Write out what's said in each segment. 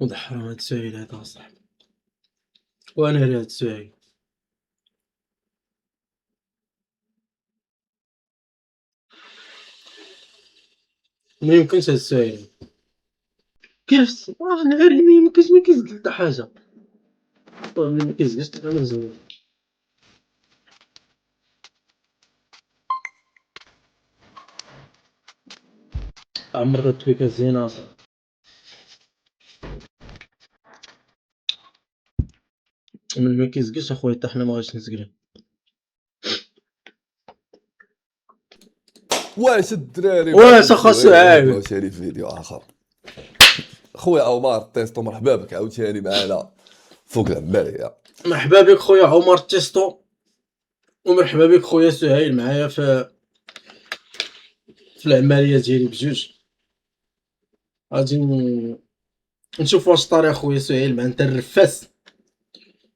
خذ حرام هاد السؤال هذا اصاحبي، وانا راه هاد السؤال ما يمكنش هاد السؤال. كيف نهاري ما يمكنش، ما كيزيد حتى حاجه، والله ما كيزيدش حتى انا زوين. عمر التويكه زينه من ما كيزقش اخويا حتى حنا ما غاديش نزقلو. واش الدراري واش معكم اخا سهيل سعاود عاوتاني في فيديو اخر. خويا عمر تيستو مرحبا بك عاوتاني معنا فوق العمارية. مرحبا بك خويا عمر تيستو، ومرحبا بك خويا سهيل معايا في العمليه ديالي بجوج. غادي نشوف واش طاري اخويا سهيل مع انت الرفاس،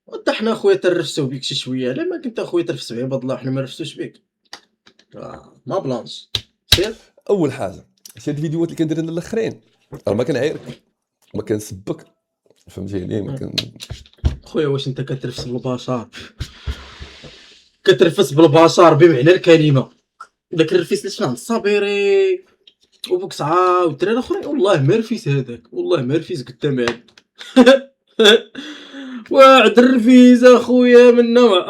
وحتى حنا اخويا تنرفسو بيك شي شويه. لا ما كنت اخويا ترفس بعباد الله حنا ما نرفسوش بيك، ما بلانش سير. اول حاجه شي هاد الفيديوهات اللي كندير انا الاخرين راه ما كنعايرك ما كنسبك، فهمتيني؟ ما كن خويا واش انت كترفس بالبشر، كترفس بالبشر بمعنى الكلمه. داك الرفيس اللي شفناه عند الصابيري وبوك ساعه والدراري الاخرين، والله ما رفيس هذاك، والله ما رفيس قدام عاد. واحد الرفيس اخويا من نوع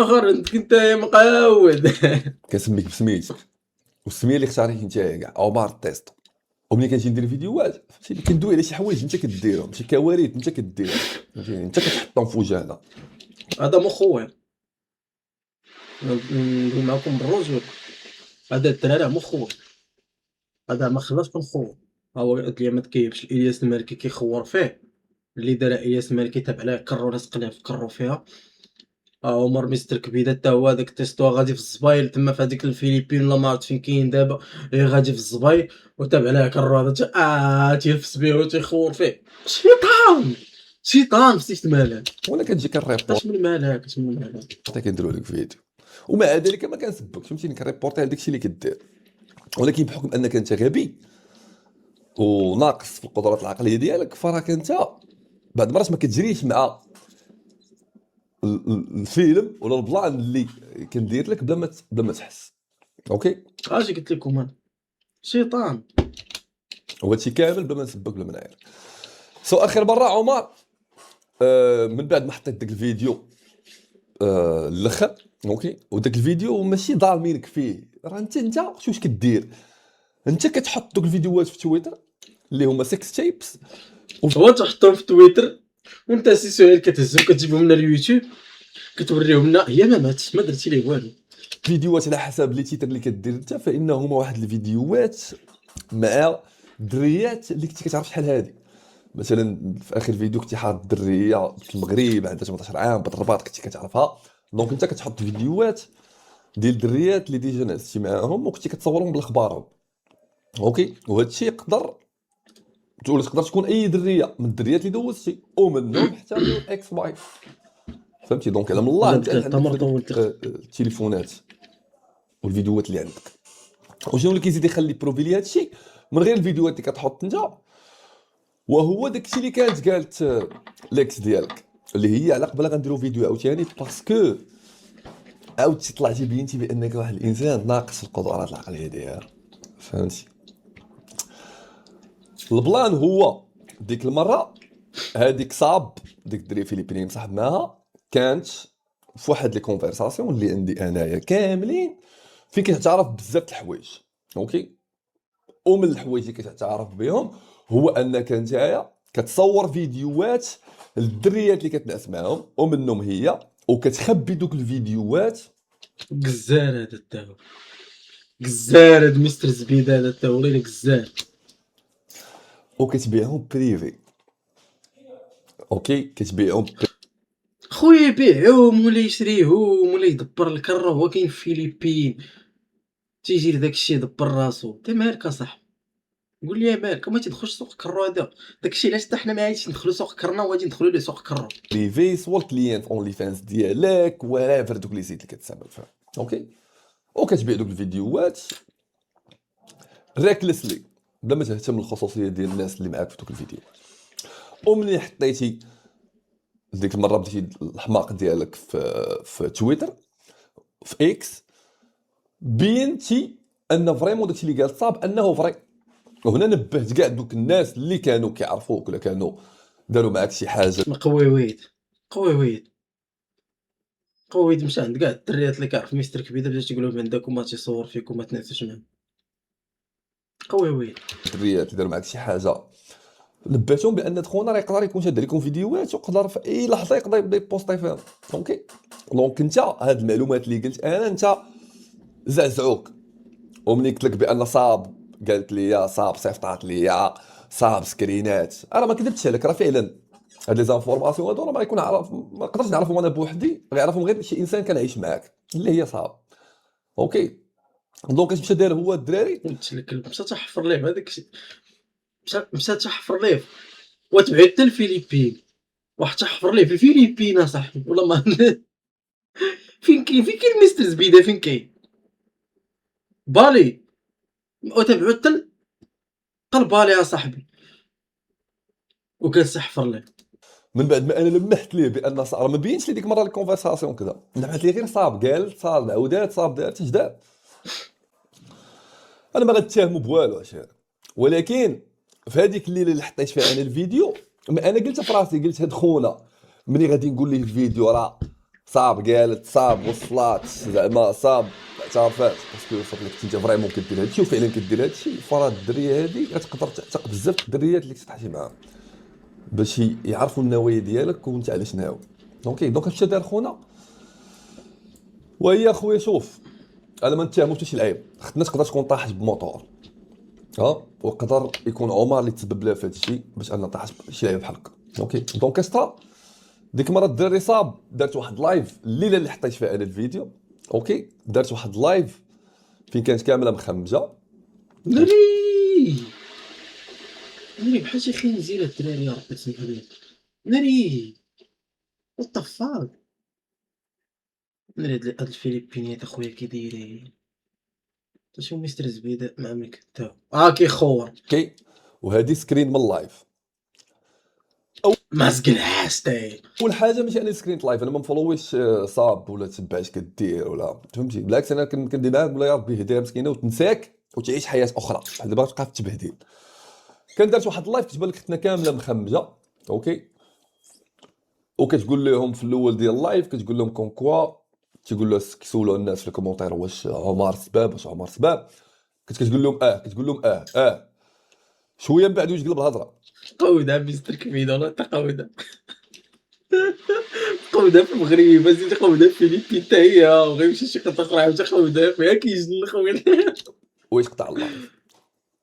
اخر، انت كنت مقاود. كنسميك بسميتك والسميه اللي اختاريك انت كاع عمر تيستو. وملي كنجي ندير فيديوهات فهمتيني كندوي على شي حوايج انت كديرهم، شي كوارث انت كديرهم، فهمتيني؟ انت كتحطهم في وجهنا. هذا مو خويا، نقول معكم بالرجل، هذا الدراري مو خويا، هذا ما خلاش كون خويا. هو هاد اليوم ما تكيفش الياس المالكي كيخور فيه، اللي دار الياس المالكي تابع عليه كرو ناس قليل فكروا فيها. عمر مستر كبيده حتى هو داك التيستو غادي في الزبايل تما في هذيك الفلبين ولا ما عرفت فين كاين دابا، غادي في الزبايل وتابع عليه كرو هذا تيفس به وتيخور فيه. شيطان شيطان في سيت مالك، وانا كتجيك الريبورت اش من مالك اش من مالك. حتى كنديروا لك فيديو ومع ذلك ما كنسبكش، فهمتيني؟ كنريبورتي على داكشي اللي كدير، ولكن بحكم انك انت غبي وناقص في القدرات العقليه ديالك فراك انت بعض المرات ما كتجريش مع الفيلم ولا البلان اللي كندير لك بلا ما تحس. اوكي، اجي قلت لكم انا شيطان. وهادشي كامل بلا ما نسبك بلا ما نعاير. اخر مره عمر من بعد ما حطيت داك الفيديو الاخر، اوكي، وداك الفيديو ماشي ضامنك فيه، راه انت شو واش كدير؟ انت كتحط دوك الفيديوهات في تويتر اللي هما سكس تيبس هو تحطهم في تويتر وانت سي سهيل كتهزهم كتجيبهم لنا اليوتيوب كتوريهم لنا، هي ما ماتش ما درتي ليه والو. فيديوهات على حسب لي تيتر اللي كدير انت، فانهما واحد الفيديوهات مع دريات اللي كنتي كتعرف شحال هادي. مثلا في اخر فيديو كنتي حاط دريه في المغرب عندها 18 عام بالرباط كنتي كتعرفها، دونك انت كتحط فيديوهات ديال دريات اللي ديجا نعستي معاهم وكنتي كتصورهم بالاخبارهم. اوكي، وهذا الشيء يقدر تقدر تكون اي دريه من الدريات اللي دوزتي ومنهم حتى الاكس وايف، فهمتي؟ دونك على من الله لا انت بكات عندك في تمر هذوك طولت. التليفونات والفيديوهات اللي عندك. وشنو اللي كيزيد يخلي بروفي لي هادشي من غير الفيديوهات اللي كتحط انت، وهو داكشي اللي كانت قالت ليكس ديالك اللي هي على قبل غنديرو فيديو عاوتاني باسكو عاودتي طلعتي بينتي بانك واحد الانسان ناقص القدرات العقليه ديالو، فهمتي؟ البلان هو ديك المره هذيك صاب ديك الدري فيليبيني مصاحب معاها كانت في واحد لي كونفرساسيون اللي عندي انايا كاملين فين كتعرف بزاف د الحوايج. اوكي، ومن الحوايج اللي كتعرف بهم هو انك نتايا كتصور فيديوهات للدريات اللي كتنعس معاهم ومنهم هي، وكتخبي دوك الفيديوهات قزار هذا التاو، قزار هذا مستر زبيده هذا التاو ولينا قزار. وكتبيعهم بريفي. اوكي، كتبيعهم خويا يبيعهم ولا يشريهم ولا يدبر الكره، هو كاين في الفلبين تيجي لداك الشيء يدبر راسو. انت مالك اصاحبي؟ قول لي مالك؟ ما تدخلش سوق كرو هذا، داكشي علاش حتى حنا ما عادش ندخلوا سوق كرنا وغادي ندخلوا ليه سوق كرو. بريفي سوا الكليانت اونلي فانس ديالك ورافر دوك لي سيت اللي كتسامل فيهم. اوكي، وكتبيع دوك الفيديوهات ريكلسلي بلا ما تهتم للخصوصيه ديال الناس اللي معاك في دوك الفيديو. وملي حطيتي ديك المره بديتي الحماق ديالك في تويتر في اكس بينتي ان فريمون داكشي اللي قال صاب انه فري. وهنا نبهت كاع دوك الناس اللي كانوا كيعرفوك ولا كانوا داروا معاك شي حاجه. قوي ويد قوي ويد قوي ويد مشى عند كاع الدريات اللي كيعرف مستر كبيده بدا تيقول لهم عندكم ما تيصور فيكم ما تنافسوش معاه. قوي ويد الدريات اللي داروا معاك شي حاجه نبهتهم بان خونا راه يقدر يكون شاد عليكم فيديوهات ويقدر في اي لحظه يقدر يبدا يبوستي فيهم. اوكي دونك انت هاد المعلومات اللي قلت انا انت زعزعوك. وملي قلت لك بان صاب قالت لي صاب صيفطات لي صاب سكرينات انا ما كذبتش عليك راه فعلا هاد لي زانفورماسيون هادو راه ما يكون عارف ما نقدرش نعرفهم انا بوحدي غيعرفهم غير شي انسان كان عايش معاك اللي هي صاب. اوكي دونك اش مشى دار هو الدراري قلت لك مشى تحفر ليه هذاك الشيء مشى تحفر ليه وتبعد حتى الفلبين واحد تحفر ليه في الفلبين اصاحبي والله ما فين كاين مستر زبيده فين كاين بالي وتبعو حتى بالي اصاحبي وجالس يحفر ليه. من بعد ما انا لمحت ليه بان صاب ما بينش لي ديك المره الكونفرساسيون كذا لمحت ليه غير صاب قال صاب عاودات صاب دارت اش دار. انا ما غنتهمو بوالو اش هذا ولكن في هذيك الليله اللي حطيت فيها انا الفيديو ما انا قلت في راسي قلت هاد خونا ملي غادي نقول ليه الفيديو راه صاب قالت صاب وصلات زعما صاب اعترفات باسكو وصلت لك انت فريمون كدير هادشي وفعلا كدير هادشي فراه الدريه هادي غتقدر تعتق بزاف الدريات اللي كتحكي معاهم باش يعرفوا النوايا ديالك وانت علاش ناوي. دونك هادشي دار خونا. وهي خويا شوف انا ما نتهمو حتى شي لعيب خدنا تقدر تكون طاحت بموطور وقدر يكون عمر اللي تسبب له في هذا الشيء باش انا طاحت شي لعيب بحالك. دونك اسطرا ديك المره الدراري صاب دارت واحد لايف الليله اللي حطيت فيها انا الفيديو. دارت واحد لايف فين كانت كامله مخمجه ناري بحال شي خنزير الدراري يا ربي تسمح لي ناري وات فاك ناري هاد الفلبينيات اخويا كي دايرين شو مستر زبيده مع ملي كتاو كيخور وهذه سكرين من اللايف. ماسك الحاستي اول حاجه ماشي انا سكرين لايف انا ما مفولويش صاب ولا تبع اش كدير ولا فهمتي بالعكس انا كندير معاك ولا يا ربي هديها مسكينه وتنساك وتعيش حياه اخرى بحال دابا تبقى في التبهديل. كان دارت واحد اللايف كتبان لك ختنا كامله مخمجه. وكتقول لهم في الاول ديال اللايف كتقول لهم كون كوا تيقول له كيسولوا الناس في الكومونتير واش عمر سباب واش عمر سباب كتقول لهم كتقول لهم شويه من بعد ويجقلب الهضره. قودة مستر كبيد والله انت قودة قودة في المغرب زيد قودة في فيليبين حتى هي وغيمشي شي خطة اخرى عاوتاني قودة فيها كيجن خويا ويقطع اللايف.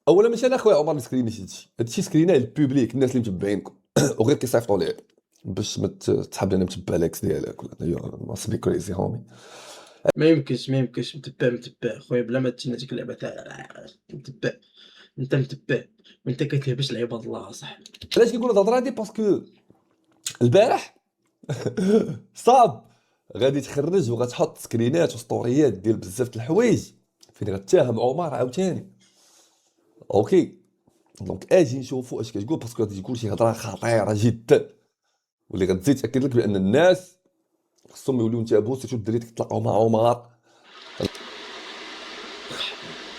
اولا ماشي انا خويا عمر اللي سكرينيت هادشي سكريناه للبوبليك الناس اللي متبعينكم وغير كيصيفطوا ليه باش ما تسحب لنا متبع لاكس ديالك ولا ماست بي كريزي هومي. ما يمكنش متبع خويا بلا ما تشنا ديك اللعبة تاع متبع انت متبع وانت كتلبس لعباد الله صاحبي. علاش كنقول هاد الهضره هادي باسكو البارح صاب غادي تخرج وغتحط سكرينات وسطوريات ديال بزاف د الحوايج فين غتتهم عمر عاوتاني. دونك اجي نشوفوا اش كتقول باسكو غادي تقول شي هضره خطيره جدا واللي غتزيد تاكد لك بان الناس خصهم يوليو ينتبهوا سيرتو الدراري كيتلاقاو مع عمر.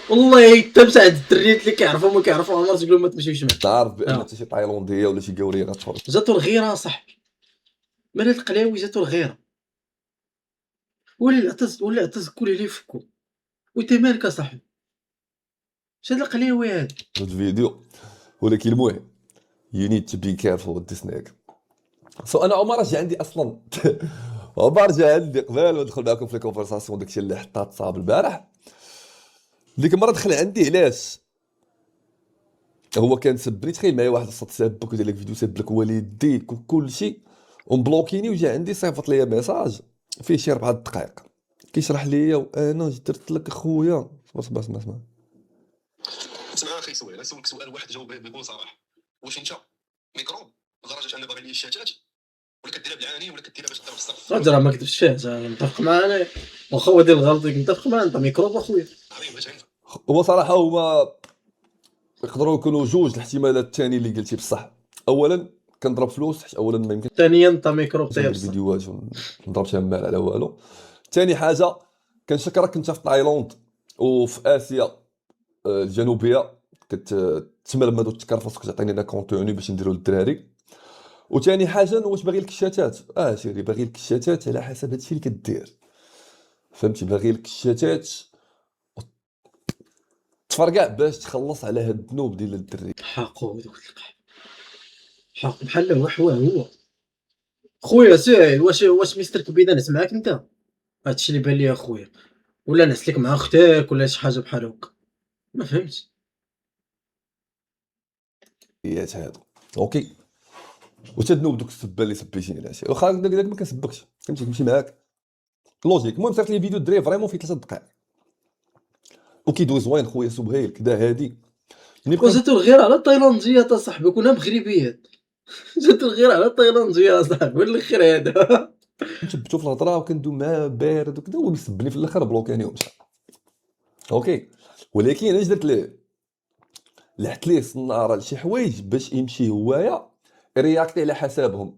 والله تمسح الدريات اللي كيعرفوا ما كيعرفوا عمر تقول ما تمشيوش معاه. تعرف بان حتى شي تايلانديه ولا شي قوريه غتفرج جاتو الغيره صاحبي مال هاد القلاوي جاتو الغيره ولا عطاس كل اللي فكو وانت مالك اصاحبي اش هاد القلاوي هاد هاد الفيديو. ولكن المهم you need to be careful with this nigga. انا عمر جا عندي اصلا عمر جا عندي قبل ندخل معكم في الكونفرساسيون داكشي اللي حطات صاب البارح. ديك المره دخل عندي علاش هو كان سبني تخيل معايا واحد الصوت سابك ودير لك فيديو ساب لك والديك وكل شيء ومبلوكيني وجا عندي صيفط ليا ميساج فيه شي 4 دقائق كيشرح ليا وانا درت لك اخويا صبر اسمع اخي سؤال نسولك سؤال واحد جاوب بكل صراحه واش انت ميكروب لدرجه ان باغي لي الشاتات ولا كديرها بالعاني ولا كديرها باش تضرب الصف راه ما كتبش فيها متفق معانا واخا هو دير الغلط متفق معانا انت ميكروب اخويا. عريض باش عندك هو صراحه هما يقدروا يكونوا جوج الاحتمالات الثاني اللي قلتي بصح. اولا كنضرب فلوس حيت اولا ما يمكنش ثانيا انت ميكرو ندير طيب صح. فيديوهات ونضرب شي مال على والو. ثاني حاجه كنشكرك انت في تايلاند وفي اسيا الجنوبيه كتمرمد وتكرفص وكتعطيني لنا كونتوني باش نديرو للدراري. وثاني حاجه واش باغي لك الشتات سيري باغي لك الشتات على حسب هادشي اللي كدير فهمتي باغي لك الشتات تفرقع باش تخلص على هاد الذنوب ديال الدري. حقو دوك القحط حق بحال هو هو خويا ساهل. واش مستر كبيده نعس معاك انت؟ هادشي اللي بان لي اخويا، ولا نعس لك مع اختك ولا شي حاجه بحال هكا ما فهمتش. هادو اوكي وتذنوب دوك السبه اللي سبيتيني العشيه واخا داك ما كنسبكش فهمتي كنمشي معاك لوجيك. المهم صيفط لي فيديو الدراري فريمون في 3 دقائق وكيدوي زوين خويا سبهيل كدا هادي ملي بقى وزاتو غير على التايلانديه تا صاحبي كنا مغربيات زاتو غير على التايلانديه صاحبي الاخر هذا نثبتو في الهضره وكندوي معاه بارد وكذا هو بيسبني في الاخر بلوكاني ومشى اوكي. ولكن انا اش درت ليه لحت ليه الصناره لشي حوايج باش يمشي هوايا رياكتي على حسابهم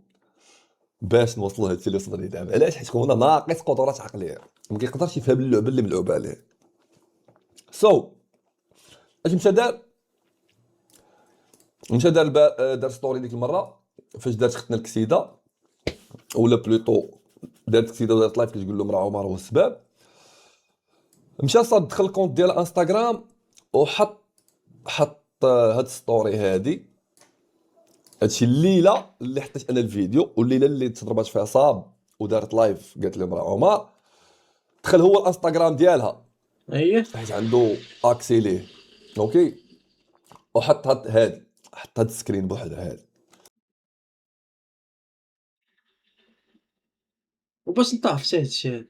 باش نوصلوا هادشي اللي وصلنا ليه دابا. علاش؟ حيت هو ناقص قدرات عقليه ما كيقدرش يفهم اللعبه اللي ملعوبه عليه. اش مشى دار دار ستوري ديك المره فاش دارت ختنا الكسيده ولا بلوطو دارت كسيده ودارت لايف كتقول لهم راه عمر هو السبب. مشى صاد دخل الكونت ديال انستغرام حط هاد ستوري هادي هادشي الليله اللي حطيت انا الفيديو والليله اللي تضربات فيها صاب ودارت لايف قالت لهم راه عمر. دخل هو الانستغرام ديالها اييه حيت عنده اكسي ليه اوكي وحط حط هاد السكرين بوحدها هادي وباش انت عرفتي هادشي هذا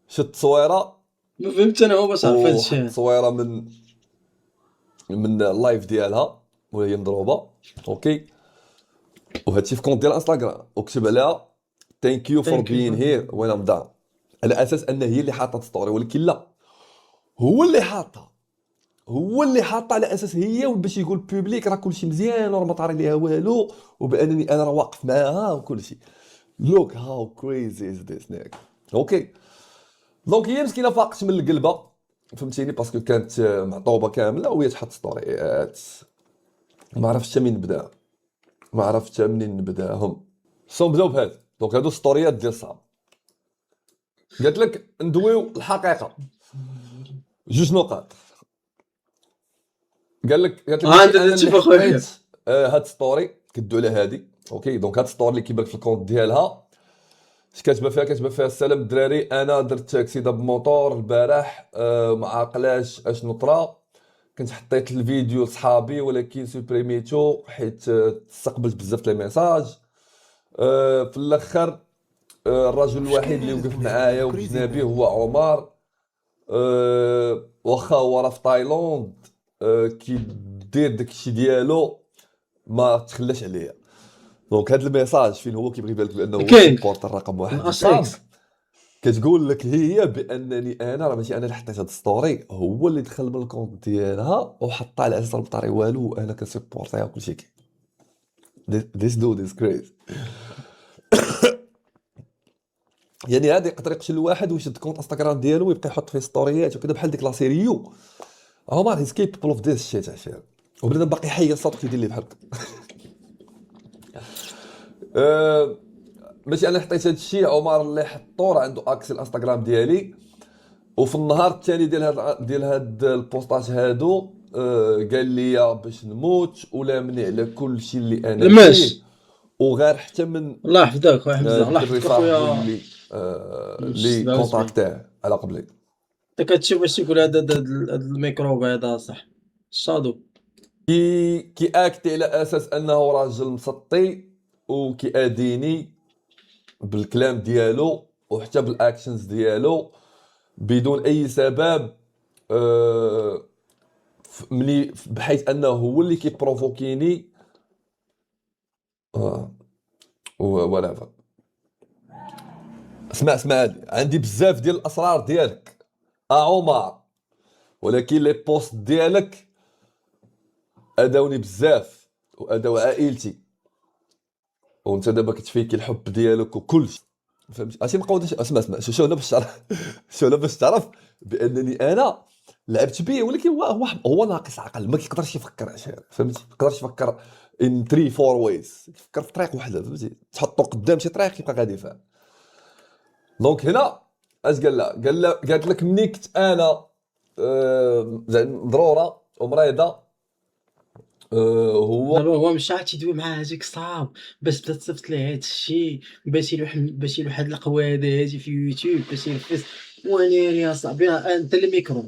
شد تصويره ما فهمت انا هو باش عرف هادشي وحط هذا. تصويره من اللايف ديالها وهي مضروبه اوكي وهادشي في كونت ديال انستغرام وكتب عليها ثانك يو فور Thank you بين for هير وين ام داون على اساس ان هي اللي حاطه ستوري. ولكن لا هو اللي حاطه على اساس هي باش يقول بوبليك راه كلشي مزيان وراه ما طاري ليها والو وبانني انا راه واقف معاها وكلشي. لوك هاو كريزي از ذيس نيك اوكي. دونك هي مسكينه فاقت من القلبه فهمتيني باسكو كانت معطوبه كامله وهي تحط ستوريات ما عرفتش منين نبداهم. نبداو بهذا. دونك هادو ستوريات ديال صعب قالت لك ندويو الحقيقه جوج نقاط. قالت لك انت انا تشوف اللي اخويا حطيت هاد ستوري كدو على هادي اوكي. دونك هاد ستوري اللي كيبان في الكونت ديالها اش كاتبه فيها السلام الدراري انا درت اكسيده بموطور البارح ما عاقلاش اشنو طرا كنت حطيت الفيديو لصحابي ولكن سوبريميتو حيت استقبلت بزاف لي ميساج في الاخر الرجل الوحيد اللي وقف معايا وبجنابي هو عمر واخا هو راه في تايلاند كيدير داكشي ديالو ما تخلاش عليا. دونك هاد الميساج فين هو كيبغي يبان لك بانه هو كاين سيبورتر رقم واحد الاس لصاب اكس كتقول لك هي بانني انا راه ماشي انا اللي حطيت هاد ستوري هو اللي دخل من الكونت ديالها وحطها على اساس راه ما طاري والو وانا كنسيبورتيها وكلشي كاين. This dude is crazy. يعني هذا يقدر يقتل الواحد ويشد كونت انستغرام ديالو ويبقى يحط فيه ستوريات وكذا بحال ديك لا سيريو عمر هيز كيبل اوف ذيس شيت عشان وبنادم باقي حي صوت كيدير لي بحال هكا. ماشي انا حطيت هذا الشيء عمر اللي حطو راه عنده اكسي الانستغرام ديالي وفي النهار الثاني ديال هاد البوستاج هادو قال لي باش نموت ولامني على كل شيء اللي انا الماش فيه وغير حتى من الله يحفظك خويا حمزه الله الدري يحفظك صاحبو اخويا اللي دابا زوين. كونتاكتاه على قبلي. انت كتشوف واش يقول هذا الميكروب هذا صح الشادو كي اكتي على اساس انه راجل مسطي وكياديني بالكلام ديالو وحتى بالاكشنز ديالو بدون اي سبب ملي بحيث انه هو اللي كيبروفوكيني ولا اسمع هادي عندي بزاف ديال الاسرار ديالك عمر ولكن لي بوست ديالك اذاوني بزاف واذاو عائلتي، وانت دابا كتفيكي الحب ديالك وكلشي، فهمتي؟ عرفتي نبقاو اسمع شو انا باش تعرف شو انا باش تعرف بانني انا لعبت بيه، ولكن هو ناقص عقل، ما كيقدرش يفكر عشان، فهمتي؟ ما كيقدرش يفكر ان 3 4 ويز، يفكر في طريق وحده، فهمتي؟ تحطو قدام شي طريق يبقى غادي فيها. دونك هنا اش قال لا قالت لك ملي كنت انا زعما مضروره ومريضه، هو دابا هو مشى عاد تيدوي مع هذيك صعاب باش بدا تصيفط ليه هاد الشيء، باش يلوح هاد القواده هادي في يوتيوب باش ينفس. وناري يا صاحبي انت اللي ميكرو،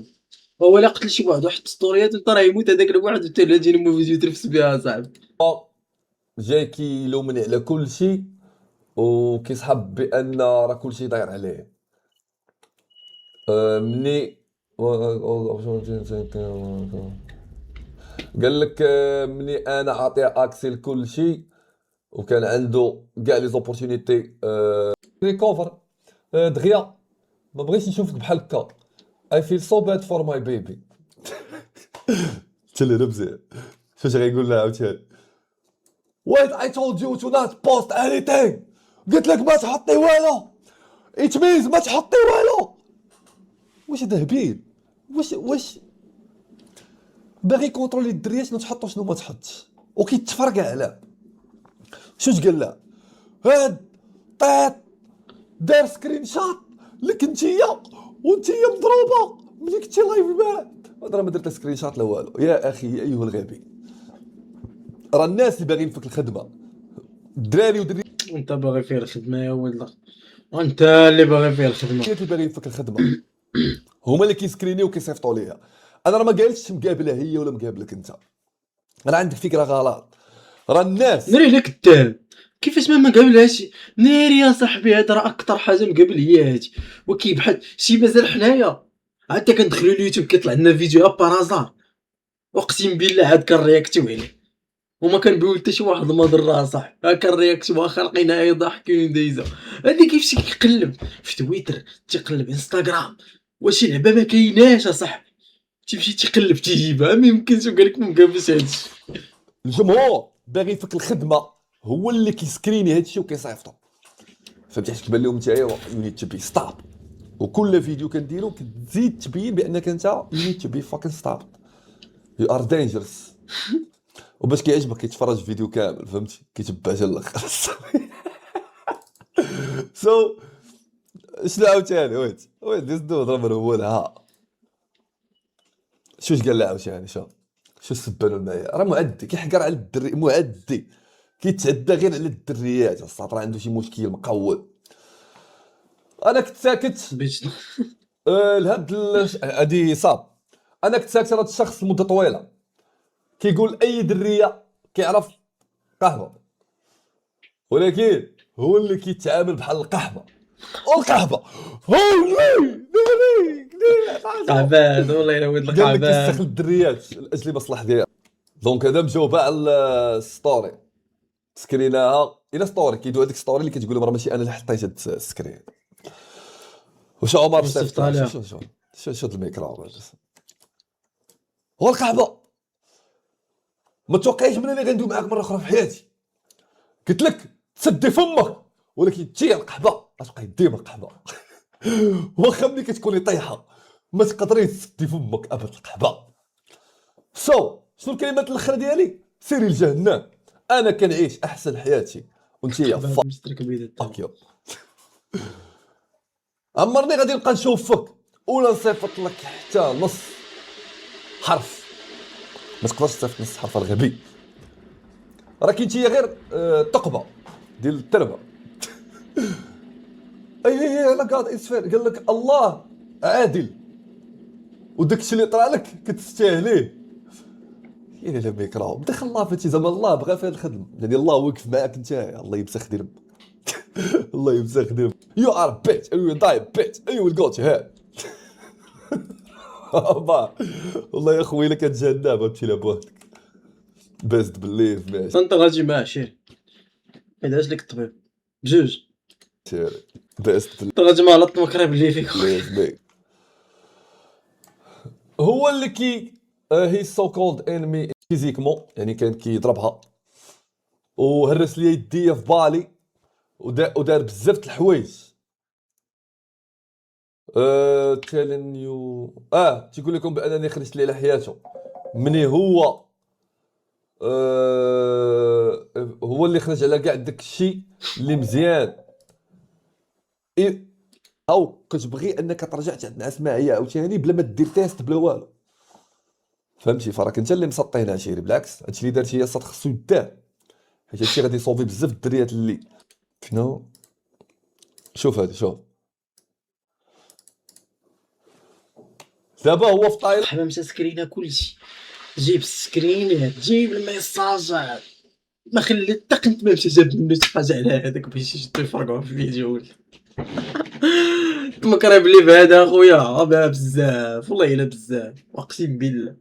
هو لا قتل شي واحد وحط ستوريات وانت راه يموت هذاك الواحد وانت لا تجيني مو فيديو تنفس بها صاحبي. جاي كيلومني على كل شيء وكيصحاب بان راه كل شيء داير عليه. مني قال لك مني انا عاطيه اكسي لكل شيء، وكان عنده كاع لي زوبورتونيتي ريكوفر دغيا، ما بغيتش نشوفك بحال هكا. I feel so bad for my baby. تل انا مزيان فاش غيقول لها عاوتاني Wait, I told you to not post anything. قلت لك ما تحطي والو. It means ما تحطي والو. واش هذا هبيل؟ واش باغي كونترولي الدريات شنو تحط وشنو ما تحطش، وكيتفرقع على شوش قال لها هاد طيط دار سكرين شوت لك نتيا وانتيا مضروبه ملي كنتي لايف بعد. هضره ما درت سكرين شوت لا والو. يا اخي ايها الغبي، راه الناس اللي باغيين فيك الخدمه، الدراري ودري انت باغي فيه الخدمه يا ولد، وانت اللي باغي فيه الخدمه. اللي باغيين فيك الخدمه هما اللي كيسكرينيو وكيصيفطوا ليها. انا راه ما قالتش مقابله هي ولا مقابلك انت، راه عندك فكره غلط. راه الناس ناري لا كداب، كيفاش ما قابلهاش؟ ناري يا صاحبي هذا راه اكثر حاجه مقابل هي هادي، وكيبحث شي مازال حنايا عاد كندخلو اليوتيوب كيطلع لنا فيديو بارازار، اقسم بالله عاد كنرياكتيو عليه وما كنبيو حتى شي واحد المضر صح، كنرياكتيو خالقينها يضحكين دايزه. هادي كيفاش كيقلب في تويتر تيقلب انستغرام، واش شي لعبه ما كايناش اصاحبي، تيمشي تيقلب تيجيبها، ما يمكنش وقال لك ما مقابلش هادشي. الجمهور باغي يفك الخدمه هو اللي كيسكريني هادشي وكيصيفطو، فهمتي؟ حيت كتبان لهم نتايا يو نيد تو بي ستوب، وكل فيديو كنديرو كتزيد تبين بانك انت يو نيد تو بي فاكين ستوب، يو ار دينجرس. وباش كيعجبك كيتفرج فيديو كامل، فهمتي؟ كيتبع حتى الاخر. سو شنو عاوتاني ويت ديز دو ضرب الاولها. شوش قال لها عاوتاني؟ شو السبانو المعيار؟ راه معدي كيحقر على الدري، معدي كيتعدى غير على الدريات. الساط راه عنده شي مشكل مقود. انا كنت ساكت باش لهاد هادي صاب. انا كنت ساكت. هاد الشخص لمده طويله كيقول اي دريه كيعرف قهوه، ولكن هو اللي كيتعامل بحال القحبه. والقحبه هولي تعبان والله الا ولد قال لك القعبان. كيستغل الدريات لاجل المصلحه ديالو. دونك هذا مجاوبه على الستوري، سكريناها الى ستوري. كيدوي هذيك ستوري اللي كتقول لهم راه ماشي انا اللي حطيت هاد السكرين. وش عمر وصفت عليها. شو الميكرو هو القحبه. ما توقعيش من اللي غندوي معاك مره اخرى في حياتي. قلت لك تسدي فمك، ولكن تجي القحبه غتبقاي ديما القحبه. واخا ملي كتكوني طايحه ما تقدريش تسدي فمك ابدا القحبه. شنو الكلمات الاخرى ديالي؟ سيري لجهنم، انا كنعيش احسن حياتي وانت يا مسترك بيد فاك يو. عمرني غادي نبقى نشوفك ولا نصيفط لك حتى نص حرف. ما تقدرش تصيفط نص حرف الغبي، راك انت غير تقبه ديال التربه. اي لا قاد اسفير. قال لك الله عادل وداك الشيء اللي طرا لك كتستاهليه. كاين لا ميكرو دخل الله فهمتي؟ زعما الله بغى في هذه الخدمه، يعني الله واقف معاك انت. الله يمسخ دير الله يمسخ دير. يو ار بيت يو داي بيت يو ويل جو تو هيل. والله يا خويا الا كانت جهنم غتمشي لها بوحدك. بيست بليف ماشي انت غادي مع شير يدعس لك الطبيب بجوج، بيست انت غادي مع لط مكرب اللي فيك. بليف. هو اللي كي هي سو كولد انمي فيزيكمون، يعني كان كيضربها وهرس لي يديا في بالي ودار بزاف د الحوايج. تيلين يو تيقول لكم بانني خرجت لي على حياته مني هو هو اللي خرج على كاع داك الشيء اللي مزيان. او كتبغي انك ترجع تنعس معايا عاوتاني بلا ما دير تيست بلا والو، فهمتي؟ فراك انت اللي مسطينا عشيري. بالعكس هادشي اللي درتي هي خصو يدار، حيت هادشي غادي يصوفي بزاف د الدريات اللي شنو. شوف هذا، شوف دابا هو في طايله. حنا مسكرينا كلشي، جيب السكرينات، جيب الميساجات، ما خليت حتى قنت ما مشى جاب منو شي حاجه على هذاك باش يشدو يفرقعو في الفيديو ولا مكرب لي بهذا اخويا بزاف والله الا بزاف اقسم بالله.